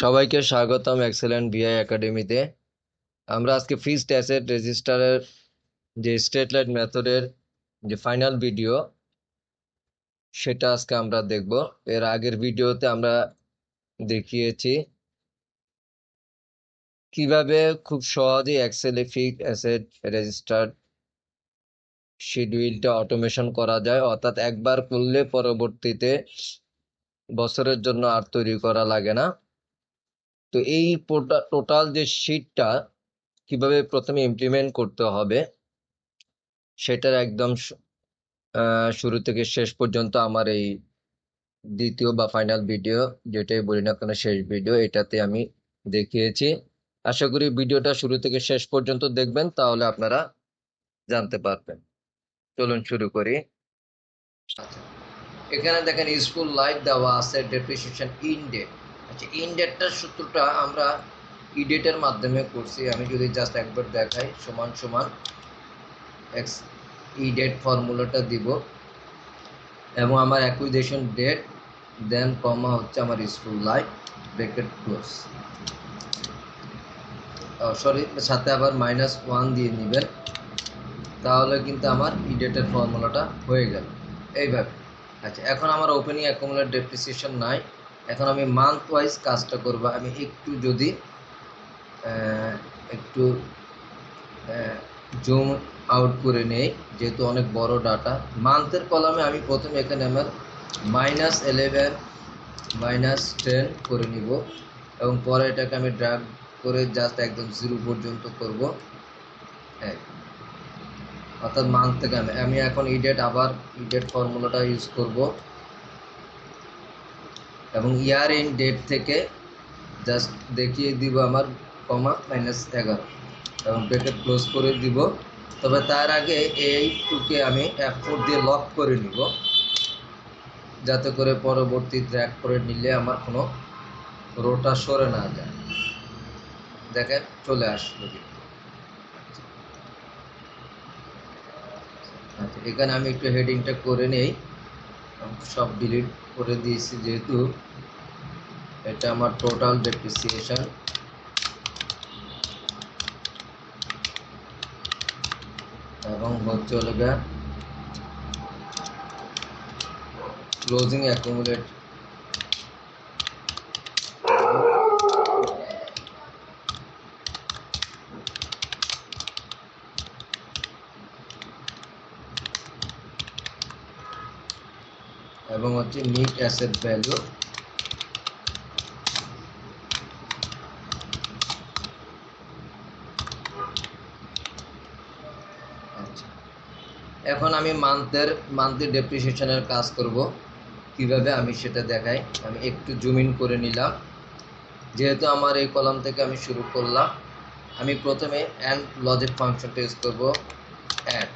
সবাইকে স্বাগতম এক্সেলেন্ট বিআই একাডেমিতে। আমরা আজকে ফিক্সড অ্যাসেট রেজিস্টারের যে স্ট্রেট লাইন মেথডের যে ফাইনাল ভিডিও সেটা আজকে আমরা দেখব। এর আগের ভিডিওতে আমরা দেখিয়েছি কিভাবে খুব সহজে এক্সেলে ফিক্সড অ্যাসেট রেজিস্টার শিডিউলটা অটোমেশন করা যায়, অর্থাৎ একবার করলে পরবর্তীতে বছরের জন্য আর তৈরি করা লাগে না। তো এই টোটাল যে শিটটা কিভাবে প্রথমে ইমপ্লিমেন্ট করতে হবে সেটার একদম শুরু থেকে শেষ পর্যন্ত আমার এই দ্বিতীয় বা ফাইনাল ভিডিও, যেটাই বলি না কেন শেষ ভিডিও, এটাতে আমি দেখিয়েছি। আশা করি ভিডিওটা শুরু থেকে শেষ পর্যন্ত দেখবেন, তাহলে আপনারা জানতে পারবেন। চলুন শুরু করি। আচ্ছা, এখানে দেখেন ইউজফুল লাইফ দেওয়া আছে, ডেপ্রিসিয়েশন ইন ডেট। আচ্ছা, ইন ডেটটার সূত্রটা আমরা ইডেটের মাধ্যমে করছি। আমি যদি জাস্ট একবার দেখাই, সমান সমান এক্স ই ডেট ফর্মুলাটা দিব এবং আমার অ্যাকুইজিশন ডেট, দেন কমা হচ্ছে আমার useful life, bracket close, sorry সাথে আবার -1 দিয়ে নেবেন, তাহলে কিন্তু আমার ইডেটের ফর্মুলাটা হয়ে গেল এইভাবে। আচ্ছা, এখন আমার ওপেনিং অ্যাকুমুলেট ডেপ্রিসিয়েশন নাই। এখন আমি মান্থ ওয়াইজ কাজটা করব। আমি একটু যদি একটু জুম আউট করে নেই, যেহেতু অনেক বড় ডাটা। মান্থের কলামে আমি প্রথমে এখানে আমার -11 -10 করে নিব এবং পরে এটাকে আমি ড্র্যাগ করে জাস্ট একদম 0 পর্যন্ত করব, অর্থাৎ মান্থ থেকে আমি এখন ইডেট, আবার ইডেট ফর্মুলাটা ইউজ করব এবং ইয়ার ইন ডেট থেকে জাস্ট দেখিয়ে দিব আমার কমা -11 এবং ব্র্যাকেট ক্লোজ করে দিব। তবে তার আগে এইটুকে আমি F4 দিয়ে লক করে নিব, যাতে করে পরবর্তী ড্র্যাগ করে নিলে আমার কোনো রোটা সরে না যায়। দেখেন চলে আসলো কিন্তু। আচ্ছা, এখানে আমি একটু হেডিংটা করে নেই, সব ডিলিট করে দিয়েছি যেহেতু এটা আমার টোটাল ডেপ্রিসিয়েশন এবং হচ্ছে হলো ক্লোজিং অ্যাকুমুলেট এবং হচ্ছে নিট অ্যাসেট ভ্যালু। আচ্ছা, এখন আমি মান্থলি ডেপ্রিসিয়েশনের কাজ করব। কিভাবে আমি সেটা দেখাই। আমি একটু জুম ইন করে নিলাম, যেহেতু আমার এই কলাম থেকে আমি শুরু করলাম। আমি প্রথমে অ্যান্ড লজিক ফাংশনটা ইউজ করব, অ্যাড।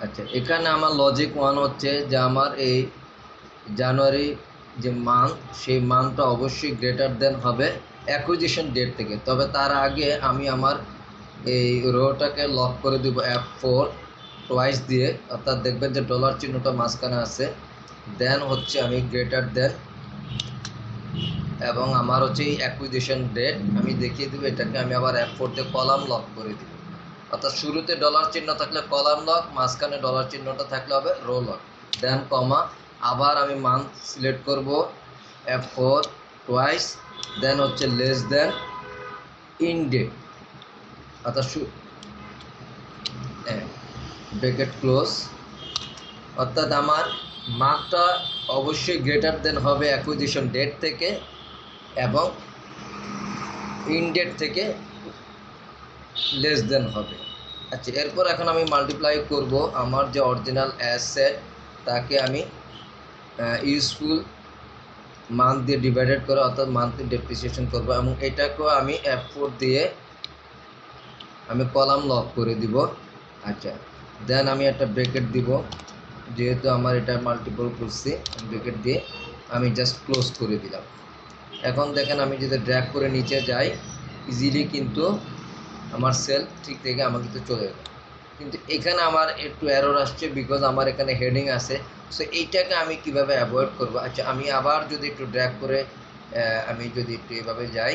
আচ্ছা, এখানে আমার লজিক 1 হচ্ছে যে আমার এই জানুয়ারি যে মান্থ, সেই মান্থটা অবশ্যই গ্রেটার দেন হবে অ্যাকুইজিশন ডেট থেকে। তবে তার আগে আমি আমার এই রোটাকে লক করে দিব F4 টোয়াইস দিয়ে, অর্থাৎ দেখবেন যে ডলার চিহ্নটা মাঝখানে আছে। দেন হচ্ছে আমি গ্রেটার দেন এবং আমার হচ্ছে এই অ্যাকুইজিশন ডেট আমি দেখিয়ে দেবো। এটাকে আমি আবার F4 দিয়ে কলাম লক করে দিব, অর্থাৎ শুরুতে ডলার চিহ্ন থাকলে কলাম লক, মাঝখানে ডলার চিহ্নটা থাকলে হবে রো লক। দেন কমা, আবার আমি মান্থ সিলেক্ট করব F4 টোয়াইস, দেন হচ্ছে লেস দেন ইন ডেট, অর্থাৎ ব্র্যাকেট ক্লোজ, অর্থাৎ আমার মার্কটা অবশ্যই গ্রেটার দেন হবে অ্যাকুইজিশন ডেট থেকে এবং ইন ডেট থেকে লেস দেন হবে। আচ্ছা, এরপর এখন আমি মাল্টিপ্লাই করব আমার যে অরিজিনাল অ্যাসেট, তাকে আমি ইউজফুল মান্থ দিয়ে ডিভাইডেড করে, অর্থাৎ মান্থলি ডেপ্রিসিয়েশন করব এবং এটাকেও আমি F4 দিয়ে আমি কলাম লক করে দিব। আচ্ছা, দেন আমি একটা ব্র্যাকেট দিব, যেহেতু আমার এটা মাল্টিপল করছি, ব্র্যাকেট দিয়ে আমি জাস্ট ক্লোজ করে দিলাম। এখন দেখেন আমি যদি ড্র্যাগ করে নিচে যাই, ইজিলি কিন্তু আমার সেল ঠিক থেকে আমার কিন্তু চলে যাবে। কিন্তু এখানে আমার একটু এরর আসছে, বিকজ আমার এখানে হেডিং আছে। সো এইটাকে আমি কিভাবে অ্যাভয়েড করব? আচ্ছা, আমি আবার যদি একটু ড্র্যাগ করে আমি যদি একটু এভাবে যাই,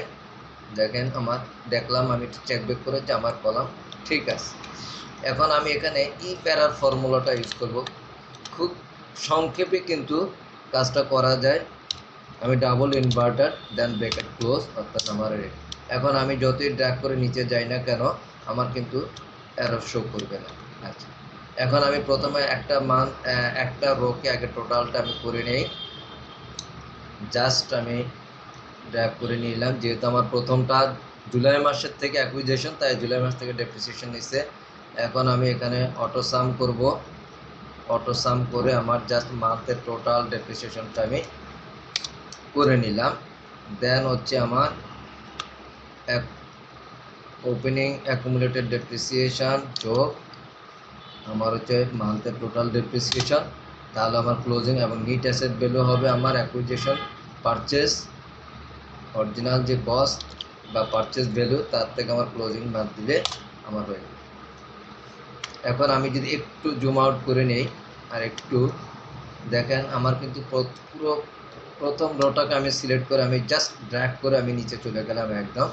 দেখেন আমার দেখলাম, আমি চেক ব্যাক করে যে আমার কলাম ঠিক আছে। এখন আমি এখানে ই প্যারার ফর্মুলাটা ইউজ করব। খুব সংক্ষেপে কিন্তু কাজটা করা যায়। আমি ডাবল ইনভার্টার দেন ব্র্যাকেট ক্লোজ, অর্থাৎ আমার এখন আমি যতই ড্র্যাগ করে নিচে যাই না কেন আমার কিন্তু এরর শো করবে না। আচ্ছা, এখন আমি প্রথমে একটা মান একটা রোকে আগে টোটালটা আমি করে নেই। জাস্ট আমি ড্র্যাগ করে নিলাম, যেহেতু আমার প্রথমটা জুলাই মাসের থেকে অ্যাকুইজিশন, তাই জুলাই মাস থেকে ডেপ্রিসিয়েশন নিচ্ছে। এখন আমি এখানে অটো সাম করব, অটো সাম করে আমার জাস্ট মান্থের টোটাল ডেপ্রিসিয়েশনটা আমি করে নিলাম। দেন হচ্ছে আমার ওপেনিং অ্যাকুমুলেটেড ডেপ্রিসিয়েশন যোগ আমার হচ্ছে মান্থের টোটাল ডেপ্রিসিয়েশন, তাহলে আমার ক্লোজিং এবং নিট অ্যাসেট ভ্যালু হবে আমার অ্যাকুইজিশন পারচেস অরিজিনাল যে কস্ট বা পারচেস ভ্যালু তার থেকে আমার ক্লোজিং বাদ দিলে আমার হয়ে যাবে। এখন আমি যদি একটু জুম আউট করে নেই আর একটু দেখেন, আমার কিন্তু পুরো প্রথম রোটাকে আমি সিলেক্ট করে আমি জাস্ট ড্র্যাগ করে আমি নিচে চলে গেলাম একদম,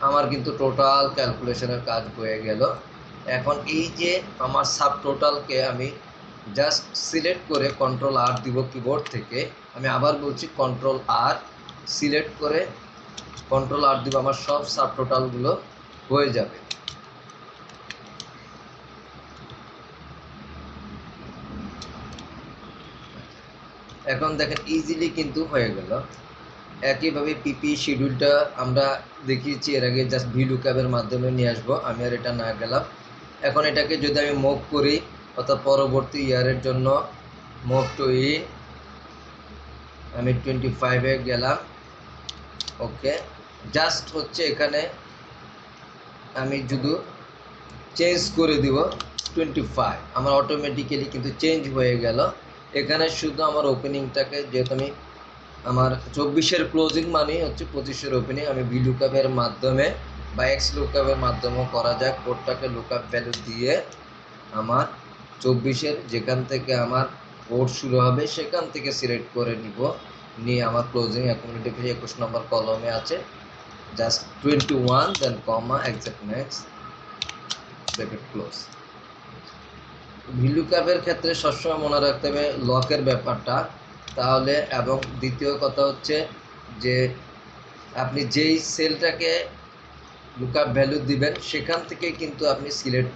আমার কিন্তু টোটাল ক্যালকুলেশনের কাজ হয়ে গেল। এখন এই যে আমার সাব টোটালকে আমি জাস্ট সিলেক্ট করে কন্ট্রোল আর দিব কিবোর্ড থেকে, আমি আবার বলছি কন্ট্রোল আর সিলেক্ট করে কন্ট্রোল আর দিব, আমার সব সাব টোটালগুলো হয়ে যাবে। এখন দেখেন ইজিলি কিন্তু হয়ে গেল। একইভাবে পিপি শিডিউলটা আমরা দেখিয়েছি এর আগে, জাস্ট ভিলুকআপের মাধ্যমে নিয়ে আসবো, আমি আর এটা না গেলাম। এখন এটাকে যদি আমি মুভ করি, অর্থাৎ পরবর্তী ইয়ারের জন্য মুভ টু ইন, আমি 25-এ গেলাম। ওকে, জাস্ট হচ্ছে এখানে আমি যদি চেঞ্জ করে দিব 25, আমার অটোমেটিক্যালি কিন্তু চেঞ্জ হয়ে গেল। এখানে শুধু আমার ওপেনিংটাকে, যেহেতু আমি আমার 24-এর ক্লোজিং মানে হচ্ছে 25-এর ওপেনিং, আমি ভি লুকআপের মাধ্যমে বা এক্স লুকআপের মাধ্যমেও করা যায়। কোডটাকে লুকআপ ভ্যালু দিয়ে আমার 24-এর যেখান থেকে আমার কোড শুরু হবে সেখান থেকে সিলেক্ট করে নিব, নিয়ে আমার ক্লোজিং অ্যাকুমুলেটিভ 21 নম্বর কলমে আছে, জাস্ট 21 দেন কমা এক্সাক্ট নেক্সট ব্র্যাকেট ক্লোজ। ভিলুকআপের ক্ষেত্রে সবসময় মনে রাখতে হবে লকের ব্যাপারটা, তাহলে। এবং দ্বিতীয় কথা হচ্ছে যে আপনি যেই সেলটাকে লুকআপ ভ্যালু দিবেন সেখান থেকে কিন্তু আপনি সিলেক্ট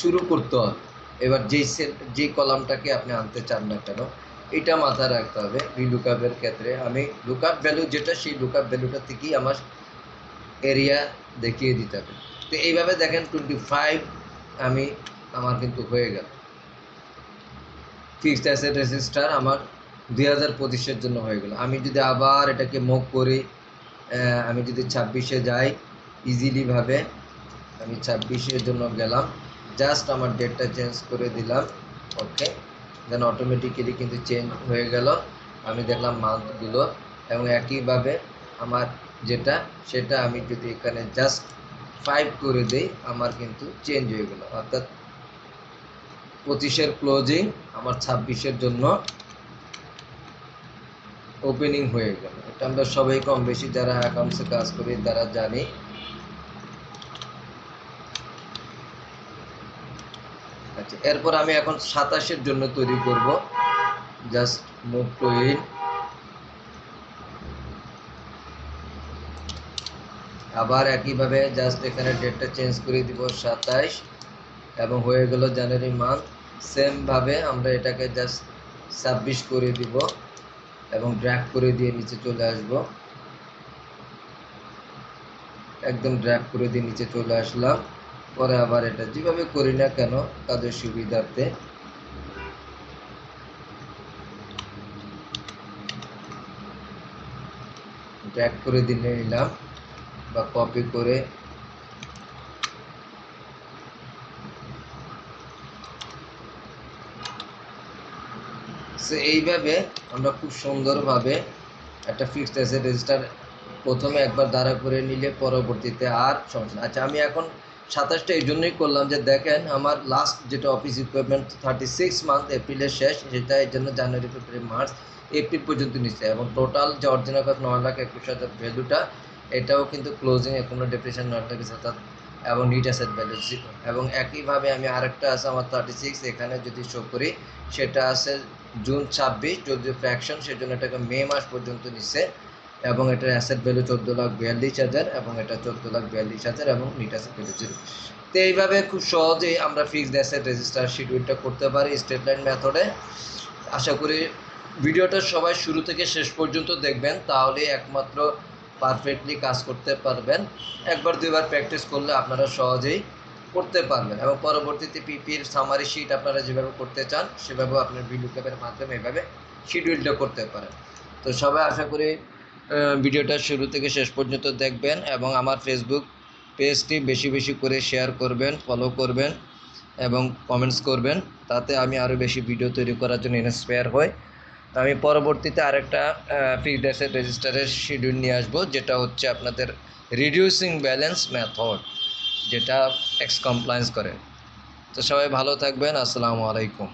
শুরু করতে হবে। এবার যেই কলামটাকে আপনি আনতে চান না কেন, এটা মাথায় রাখতে হবে। ভিলুকআপের ক্ষেত্রে আমি লুকআপ ভ্যালু যেটা, সেই লুকআপ ভ্যালুটা থেকেই আমার এরিয়া দেখিয়ে দিতে হবে। তো এইভাবে দেখেন 25 আমার কিন্তু হয়ে গেল। ফিক্সড অ্যাসেট রেজিস্টার আমার 2025-এর জন্য হয়ে গেল। আমি যদি আবার এটাকে মুভ করি, আমি যদি 26-এ যাই, ইজিলি ভাবে আমি 26-এর জন্য গেলাম, জাস্ট আমার ডেটটা চেঞ্জ করে দিলাম। ওকে, দেন অটোমেটিক্যালি কিন্তু চেঞ্জ হয়ে গেল, আমি দেখলাম মান্থগুলো। এবং একইভাবে আমার যেটা সেটা আমি যদি এখানে জাস্ট 5 করে দিই, আমার কিন্তু চেঞ্জ হয়ে গেল, অর্থাৎ 25-এর ক্লোজিং আমার 26-এর জন্য ওপেনিং হয়ে গেল। এটা আমরা সবাই কম বেশি যারা অ্যাকাউন্টসে কাজ করি তারা জানি। আচ্ছা, এরপর আমি এখন 27-এর জন্য তৈরি করব, জাস্ট মুভ টু ইন, আবার একইভাবে জাস্ট এখানে ডেটটা চেঞ্জ করে দিব 27, এবং হয়ে গেল জানুয়ারি মান্থ। সেম ভাবে আমরা এটাকে জাস্ট 26 করে দিব এবং ড্র্যাগ করে দিয়ে নিচে চলে আসব, একদম ড্র্যাগ করে দিয়ে নিচে চলে আসলাম। পরে আবার এটা যেভাবে করি না কেন তাদের সুবিধার্থে ড্র্যাগ করে দিয়ে নিলাম বা কপি করে এইভাবে আমরা খুব সুন্দরভাবে একটা ফিক্সড অ্যাসেট রেজিস্টার প্রথমে একবার দাঁড়া করে নিলে পরবর্তীতে আর সমস্যা। আচ্ছা, আমি এখন 27টা এই জন্যই করলাম যে দেখেন আমার লাস্ট যেটা অফিস ইকুইপমেন্ট 36 মান্থ এপ্রিলের শেষ, সেটা এর জন্য জানুয়ারি ফেব্রুয়ারি মার্চ এপ্রিল পর্যন্ত নিচ্ছে, এবং টোটাল যে অরিজিনাল কস্ট 9,21,000 ভ্যালুটা এটাও কিন্তু ক্লোজিং এ কোনো ডেপ্রিসিয়েশন 9,20,000 এবং নিট অ্যাসেট ভ্যালু 0। এবং একইভাবে আমি আরেকটা আছে আমার 36 এখানে যদি শো করি সেটা আছে জুন 26, যদি ফ্র্যাকশন সেজন্য এটাকে মে মাস পর্যন্ত নিচ্ছে, এবং এটার অ্যাসেট ভ্যালু 14,42,000 এবং এটা 14,42,000 এবং নিট অ্যাসেট ভ্যালু 0। তো এইভাবে খুব সহজেই আমরা ফিক্সড অ্যাসেট রেজিস্টার শিডিউলটা করতে পারি স্ট্রেট লাইন মেথডে। আশা করি ভিডিওটা সবাই শুরু থেকে শেষ পর্যন্ত দেখবেন, তাহলে একমাত্র পারফেক্টলি কাজ করতে পারবেন। একবার দুইবার প্র্যাকটিস করলে আপনারা সহজেই করতে পারবেন, এবং পরবর্তীতে পিপির সামারি শিট আপনারা যেভাবে করতে চান সেভাবেও আপনার ভিলুকেপের মাধ্যমে এভাবে শিডিউলটা করতে পারেন। তো সবাই আশা করি ভিডিওটা শুরু থেকে শেষ পর্যন্ত দেখবেন, এবং আমার ফেসবুক পেজটি বেশি বেশি করে শেয়ার করবেন, ফলো করবেন এবং কমেন্টস করবেন, তাতে আমি আরও বেশি ভিডিও তৈরি করার জন্য ইন্সপায়ার হই। তো আমি পরবর্তীতে আরেকটা ফিক্সড অ্যাসেট রেজিস্টারের শিডিউল নিয়ে আসবো, যেটা হচ্ছে আপনাদের রিডিউসিং ব্যালেন্স মেথড, যেটা এক্স কমপ্লায়েন্স করে। তো সবাই ভালো থাকবেন, আসসালামু আলাইকুম।